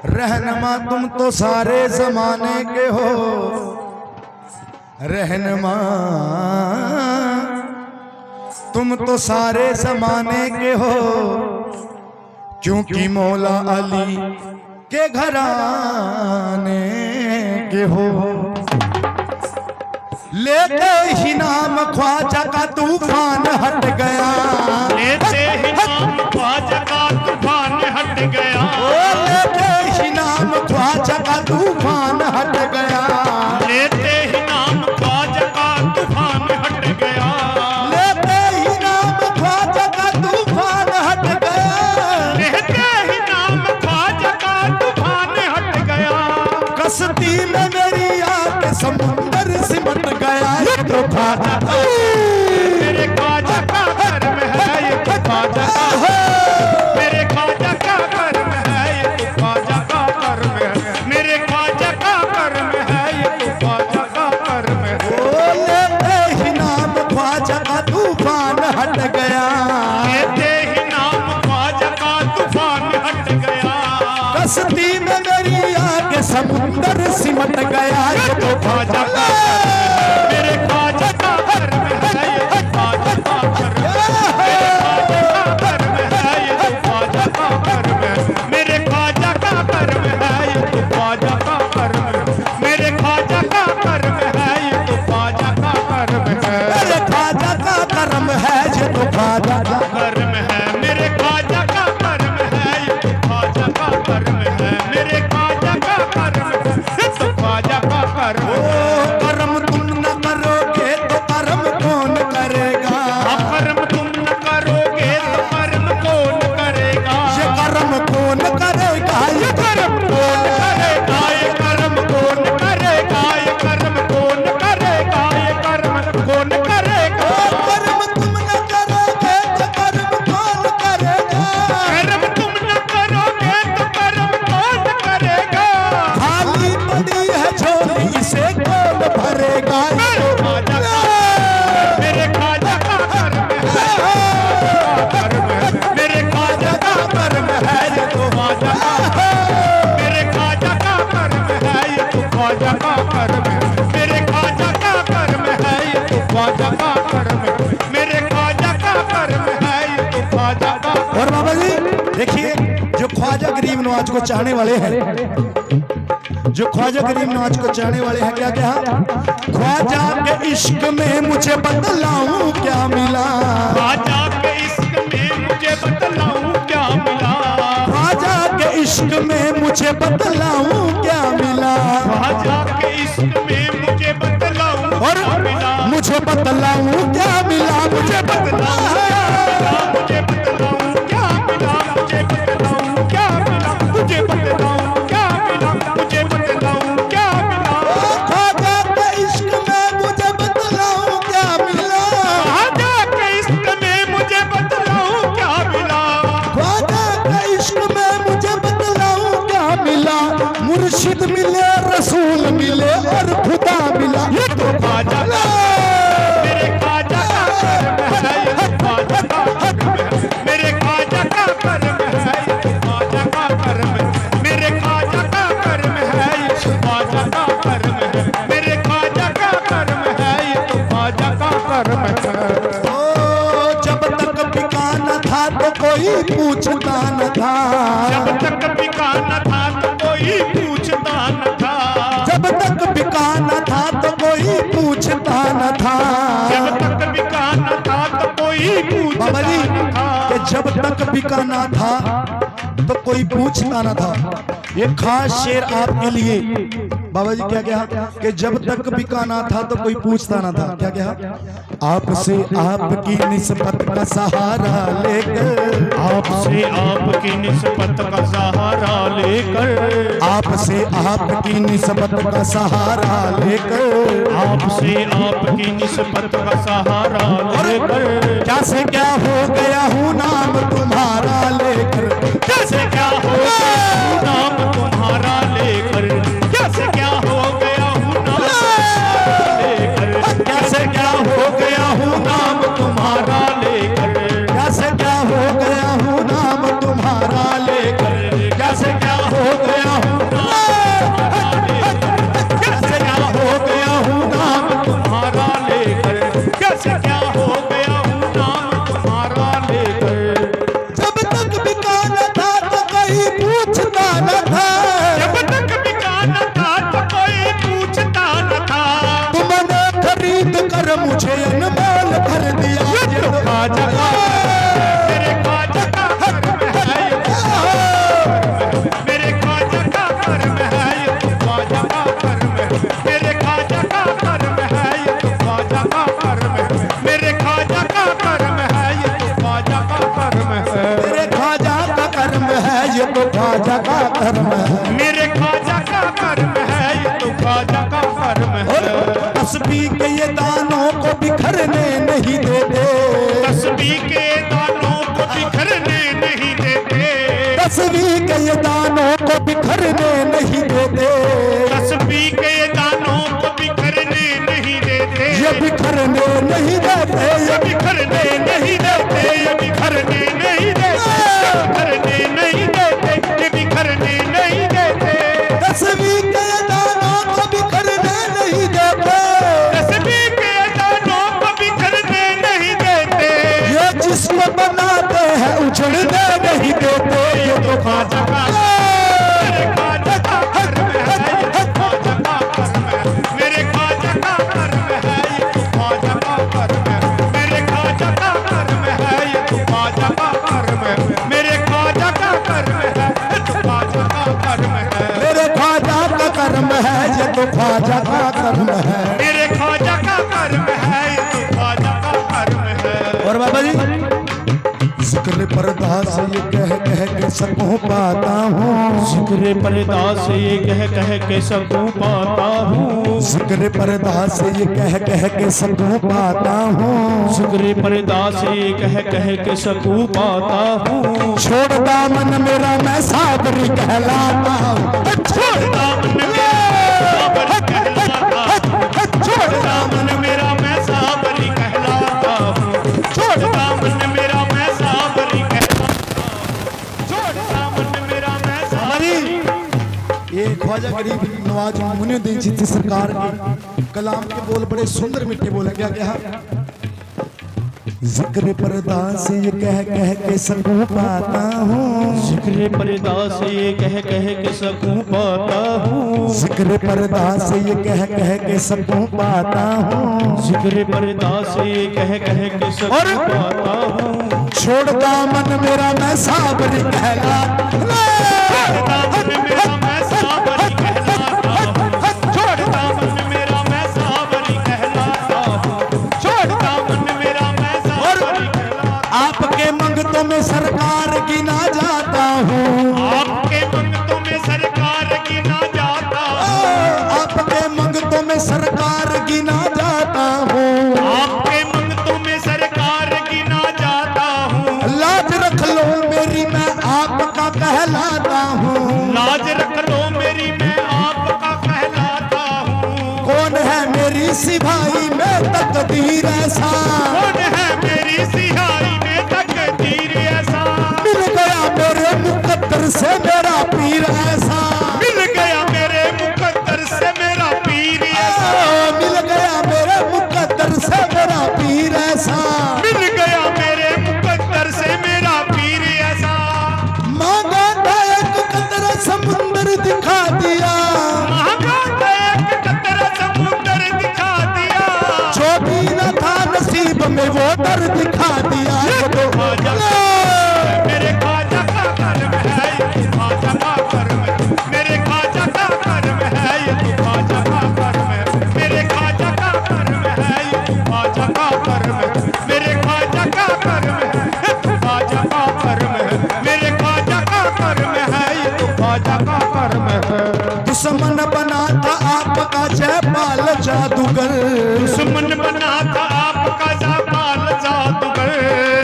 रहनुमा तुम तो सारे जमाने के हो, रहनुमा तुम तो सारे जमाने के हो, क्योंकि मौला अली के घराने के हो। लेते ही नाम ख्वाजा का तूफान हट गया, लेते ही नाम ख्वाजा का तूफान हट गया, लेते ही नाम ख्वाजा का तूफान हट गया, लेते ही नाम ख्वाजा का तूफान हट गया, लेते ही नाम ख्वाजा का तूफान हट गया, लेते ही नाम ख्वाजा का तूफान हट गया। कश्ती में मेरी आके समुंदर सिमट गया, ये तो ख्वाजा मेरे ख्वाजा का कर्म है, ये तो ख्वाजा का, मेरे ख्वाजा का कर्म है, ये तो ख्वाजा का कर्म है, मेरे ख्वाजा का कर्म है, ये तो ख्वाजा का कर्म है। लेते ही नाम ख्वाजा का तूफान हट गया, लेते ही नाम ख्वाजा का तूफान हट गया, कश्ती में मेरी आके समुंदर सिमट गया, ये तो ख्वाजा का मेरे ख्वाजा का कर्म है, ये तो ख्वाजा का कर्म है, मेरे ख्वाजा का कर्म है, ये तो ख्वाजा का कर्म है, मेरे ख्वाजा का कर्म है, ये तो ख्वाजा का कर्म है, मेरे ख्वाजा का कर्म है, ये तो ख्वाजा का कर्म है, मेरे ख्वाजा का कर्म है, ये तो ख्वाजा का कर्म है, मेरे ख्वाजा का कर्म है, ये तो ख्वाजा का कर्म है। कर्म तुम न करोगे तो कर्म कौन करेगा, कर्म तुम न करोगे तो कर्म कौन करेगा, ये कर्म कौन करेगा, ये कर्म कौन करेगा, ये कर्म कौन करेगा, ये कर्म कौन करेगा, ये कर्म कौन करेगा। कर्म तुम न करोगे तो कर्म कौन करेगा, कर्म तुम न करोगे तो कर्म कौन करेगा। खाली पड़ी है झोली इसे कौन भरेगा, मेरे ख्वाजा का कर्म है, मेरे ख्वाजा का कर्म है, ये तो ख्वाजा का, मेरे ख्वाजा का कर्म है, ये तो ख्वाजा का कर्म है, मेरे ख्वाजा का कर्म है, ये तो ख्वाजा का कर्म है, मेरे ख्वाजा का कर्म है, ये तो ख्वाजा का। और बाबा जी देखिए, जो ख्वाजा गरीब नवाज को चाहने वाले हैं, जो ख्वाजा गरीब नवाज को चाहने वाले हैं, क्या क्या ख्वाजा के इश्क में मुझे बतलाऊं क्या मिला, ख्वाजा के इश्क में मुझे बतलाऊं क्या मिला, ख्वाजा के इश्क में मुझे बतलाऊं क्या मिला, ख्वाजा के इश्क में मुझे बतलाऊं और क्या मिला, मुझे बतलाऊं क्या मिला, मुझे बतलाऊं मुझे बतलाऊं क्या मिला, मुझे बतलाऊं क्या मिला, मुझे बतलाऊं क्या मिला, मुझे बतलाऊं क्या मिला। ख्वाजा के इश्क में मुझे बतलाऊं क्या मिला, ख्वाजा के इश्क में मुझे बतलाऊं क्या मिला, ख्वाजा के इश्क में मुझे बतलाऊं क्या मिला, मुर्शिद मिले रसूल मिले और खुदा मिला, ये तो ख्वाजा का, मेरे ख्वाजा का कर्म है, ये तो ख्वाजा का कर्म है, मेरे ख्वाजा का कर्म है, ये तो ख्वाजा का कर्म है, मेरे ख्वाजा का कर्म है, ये तो ख्वाजा का कर्म है, मेरे ख्वाजा का कर्म है, ये तो ख्वाजा का कर्म है। ओ जब तक बिका न था तो कोई पूछता न था, जब तक बिका न था तो कोई पूछता न था, जब तक बिका न था तो कोई पूछता न था, जब तक बिका न था तो कोई पूछता बाबा जी न था। कि जब तक बिका ना था तो कोई पूछता ना था, ये खास शेर आपके लिए बाबा जी। क्या क्या कि जब तक बिका ना था तो कोई पूछता ना था, क्या क्या आपसे आपकी निस्बत का सहारा लेकर, आपसे आपकी निस्बत का सहारा लेकर, आपसे आपकी निस्बत का सहारा लेकर, आपसे आपकी निस्बत का सहारा लेकर, क्या से क्या हो गया हूँ नाम तुम्हारा लेकर, कैसे क्या हो गया हूँ नाम तुम्हारा लेकर, कैसे क्या हो गया हूँ नाम लेकर, कैसे क्या हो गया हूँ नाम तुम्हारा लेकर, कैसे क्या हो गया हूँ नाम तुम्हारा लेकर, कैसे क्या हो गया न था, जब तक बिका न था तो कोई पूछता न था। तुमने खरीद कर मुझे अनमोल कर दिया। ये तो ख्वाजा का मेरे ख्वाजा का कर्म है, ये तो मेरे ख्वाजा का कर्म है, ये तो ख्वाजा का कर्म है। मेरे ख्वाजा का कर्म है, ये तो ख्वाजा का कर्म है। मेरे ख्वाजा का कर्म है, ये तो ख्वाजा का कर्म है। मेरे ख्वाजा का कर्म है, ये तो ख्वाजा का कर्म है। मेरे ख्वाजा का कर्म है, ये तो ख्वाजा का कर्म है। तस्बीह के ये दानों को बिखरने नहीं देते, तस्बीह के दानों को बिखरने नहीं देते। तस्बीह के ये दानों को बिखरने नहीं देते, तस्बीह के दानों को बिखरने नहीं देते। ये बिखरने नहीं देते, ये बिखरने नहीं देते, ये बिखरने नहीं देते, बिखरने नहीं देते, ये बिखरने नहीं देते। तस्बीह के ये दानों को बिखरने नहीं देते, तस्बीह के दानों को बिखरने नहीं देते। ये जिसको बनाते हैं उजड़ने नहीं देते। ये तो ख्वाजा का मेरे ख्वाजा का कर्म है, ये तो ख्वाजा का कर्म है। मेरे ख्वाजा का कर्म है, ये तो ख्वाजा का कर्म है। मेरे ख्वाजा का कर्म है, ये तो ख्वाजा का कर्म है। मेरे ख्वाजा का कर्म है, ये तो ख्वाजा का कर्म है। मेरे ख्वाजा का कर्म है, ये तो ख्वाजा का कर्म है। मेरे ख्वाजा का कर्म है, ये तो ख्वाजा का कर्म है। और बाबा जी जिक्र पर्दा से ये कह कह के सबको पाता हूँ, जिक्र पर्दा से ये कह के सबको पाता हूँ। जिक्र पर्दा से ये कह के सबको पाता हूँ। जिक्र पर्दा से ये कह के सबको पाता हूँ। छोड़ दामन मेरा मैं साबरी कहलाता हूँ। छोड़ दामन मेरा साबरी कहलाता हूँ। छोड़ दामन मेरा मैं साबरी कहलाता हूँ। छोड़ दामन मेरा मैं साबरी कहलाता हूँ। छोड़ दामन मेरा मैं साबरी। ये ख्वाजा गरीब नवाज मुइनुद्दीन चिश्ती सरकार के कलाम के बोल बड़े सुंदर मीठे बोले। क्या क्या जिक्र पर्दा से ये कह के सबको पाता हूँ। जिक्र पर्दा से ये कह के सबको पाता हूँ। जिक्र पर्दा से ये कह के सबको पाता हूँ। जिक्र पर्दा से ये कह के सबको पाता हूँ। छोड़ दामन मेरा मैं साबरी कहलाता हूँ। दामन मेरा मैं साबरी कहलाता हूँ। छोड़ दामन मेरा मैं साबरी कहलाता हूँ। छोड़ दामन मेरा मैं साबरी कहलाता हूँ। आपके मंगतों में सरकार गिना जाता हूँ। आपके मंगतों में सरकार गिना जाता हूँ। आपके मंगतों में सरकार गिना जाता हूँ। आपके मंगतों में सरकार गिना जाता हूँ। लाज रख लो मेरी मैं आपका कहलाता हूँ। लाज रख लो मेरी मैं आपका कहलाता हूँ। कौन है मेरी सिपाही में तकदीर ऐसा, कौन है मेरी सिहाई में तकदीर ऐसा। मिल गया मेरे मुकद्दर से मेरा पीर ऐसा। मिल गया मेरे मुकद्दर से मेरा पीर ऐसा। मिल गया मेरे मुकद्दर से मेरा पीर ऐसा। मिल गया मेरे मुकद्दर से मेरा पीर ऐसा। मांगा था एक कतरा समुंदर दिखा दिया, मांगा था एक कतरा समुंदर दिखा दिया। जो भी न था नसीब में वो दर दिखा दिया। ये तो ख्वाजा मेरे ख्वाजा का कर्म है, ये तो ख्वाजा का कर्म है। मेरे ख्वाजा का कर्म है, ये तो ख्वाजा का कर्म है। मेरे ख्वाजा का कर्म है, ये तो ख्वाजा का कर्म है। मेरे ख्वाजा का कर्म है, ये तो ख्वाजा का कर्म है। मेरे ख्वाजा का कर्म है, ये तो ख्वाजा का कर्म है। दुश्मन बना था आपका जयपाल जादूगर। दुश्मन बना था आपका जयपाल जादूगर।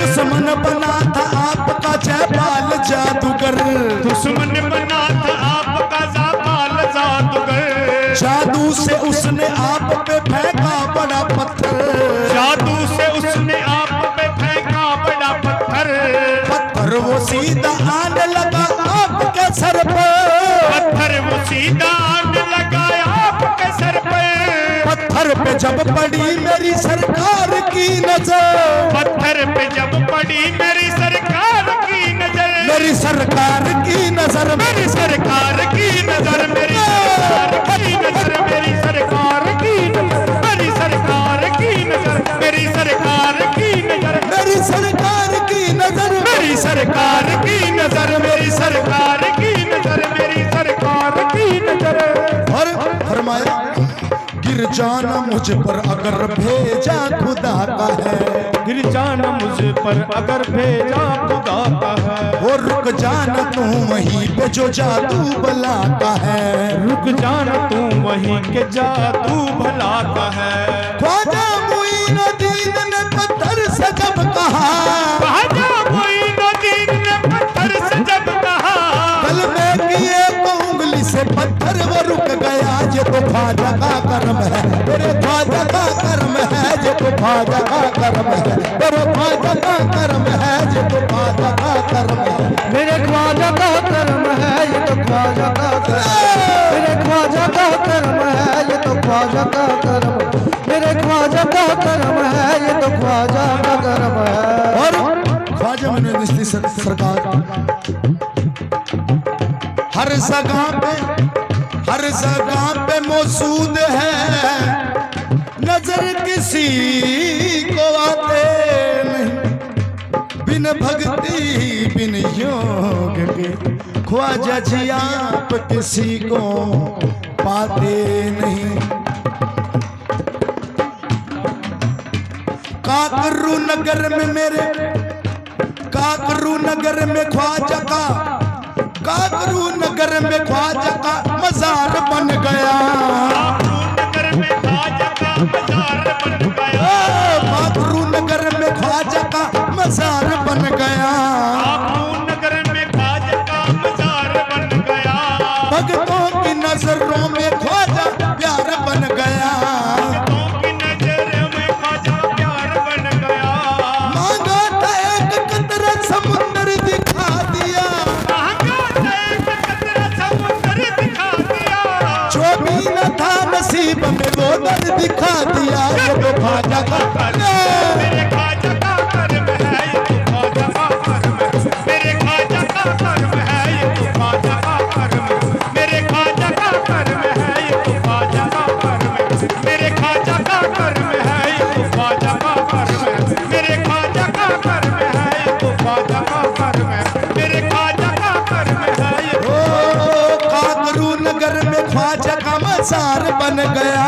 दुश्मन बना था आपका जयपाल जादूगर। दुश्मन बना था आपका जयपाल जादूगर। जादू से उसने आप पे फेंका बड़ा पत्थर। जादू से उसने आप पे फेंका बड़ा पत्थर। पत्थर वो सीधा आने लगा आपके सर पे। पत्थर वो सीधा आने लगा आपके सर पे। पत्थर पे जब पड़ी मेरी सरकार की नजर, पत्थर पे जब पड़ी मेरी सरकार की नजर। मेरी सरकार की नजर, मेरी सरकार की नजर, मेरी सरकार की नजर, मेरी सरकार की नजर, मेरी सरकार की नजर, मेरी सरकार की नजर, मेरी सरकार की नजर, मेरी सरकार की नजर, मेरी सरकार की नजर, मेरी सरकार की नजर। और फरमाया गिर जाना मुझ पर अगर भेजा खुदा का है, गिर जाना मुझ पर अगर भेजा खुदा का है, और रुक जाना तू वहीं पे जो जादू भला का है, रुक जाना तू वहीं के जादू भला का है। ख्वाजा मुईनुद्दीन ने पत्थर से जब कहा, ख्वाजा मुईनुद्दीन ने पत्थर से जब कहा, कलमे की एक उंगली से पत्थर वो रुक गया। ये तो ख्वाजा का कर्म है, तेरे ख्वाजा का कर्म है, ये तो ख्वाजा का कर्म है, तेरे ख्वाजा का कर्म है, ये तो ख्वाजा का कर्म है, मेरे ख्वाजा का कर्म है, ये तो ख्वाजा का कर्म, मेरे ख्वाजा का कर्म है, ये तो ख्वाजा का कर्म, मेरे ख्वाजा का कर्म है, ये तो ख्वाजा का कर्म है। और ख्वाजा मुईनुद्दीन सरकार हर जगह पे मौजूद है, नजर किसी को आते नहीं, बिन भक्ति बिन योग के ख्वाजा जी आप किसी को पाते नहीं। काकरू नगर में मेरे, काकरू नगर में ख्वाजा का, काकरू नगर में ख्वाजा का मजार बन गया, नगर में ख्वाजा का मजार बन गया, काकरू नगर में ख्वाजा का मजार बन गया, नगर में ख्वाजा का मजार बन गया, भक्तों की नजरों में ख्वाजा प्यार बन गया, भक्तों की नजरों में ख्वाजा प्यार बन गया, मांगा था एक कतरा समुंदर दिखा दिया, मांगा था एक कतरा समुंदर दिखा दिया, जो भी न था नसीब में वो दर दिखा दिया। ये तो ख्वाजा का मेरे ख्वाजा का कर्म है, ये तो ख्वाजा का कर्म है, मेरे ख्वाजा का कर्म है, ये तो ख्वाजा का कर्म है, मेरे ख्वाजा का कर्म है, ये तो ख्वाजा का कर्म है, मेरे ख्वाजा का कर्म है, ये तो ख्वाजा का कर्म है, मेरे ख्वाजा का कर्म है, ये तो ख्वाजा का कर्म है, मेरे ख्वाजा का कर्म है, ये ओ काकरू नगर में ख्वाजा का मजार बन गया,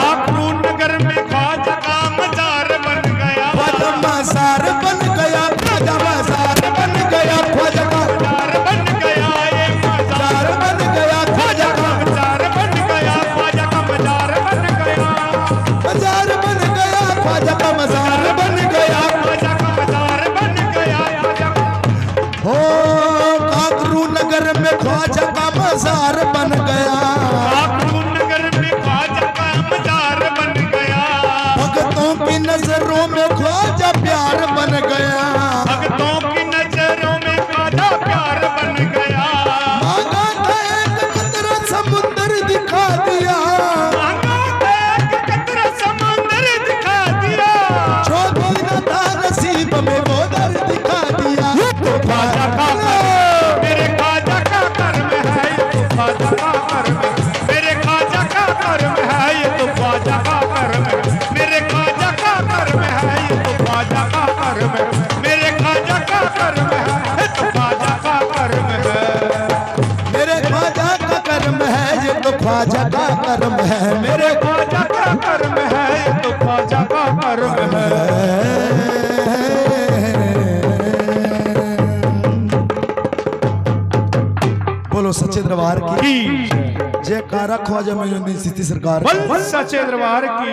काकरू नगर में ख्वाजा का मजार बन गया, ख्वाजा मजार बन गया, ख्वाजा मजार बन गया, ख्वाजा का मजार बन गया, ये मजार बन गया, ख्वाजा का मजार बन गया, ख्वाजा का मजार बन गया, मजार बन गया, ख्वाजा का मजार बन गया। ख्वाजा का मजार बन गया, ख्वाजा का हो काकरू नगर में ख्वाजा का मजार बन गया, काकरू नगर में ख्वाजा का मजार बन गया, भक्तों की नजरों में ख्वाजा प्यार बन गया, भक्तों की नजरों में ख्वाजा प्यार बन गया, मांगा था एक कतरा समुंदर दिखा दिया, मांगा था एक कतरा समुंदर दिखा दिया, जो भी न था नसीब में वो दर दिखा दिया। तो ख्वाजा का मेरे ख्वाजा का कर्म है, ये तो ख्वाजा का कर्म है, मेरे ख्वाजा का कर्म है, ये तो ख्वाजा का कर्म है, मेरे ख्वाजा का कर्म है, ये तो ख्वाजा का कर्म है, मेरे ख्वाजा का कर्म है, ये तो ख्वाजा का कर्म है, मेरे ख्वाजा का कर्म है, ये तो ख्वाजा का कर्म है, मेरे ख्वाजा का कर्म है, ये तो ख्वाजा का कर्म है। बोलो सच्चे दरबार की की जयकारा ख्वाजा मुईनुद्दीन चिश्ती सरकार। बल सच्चे दरबार की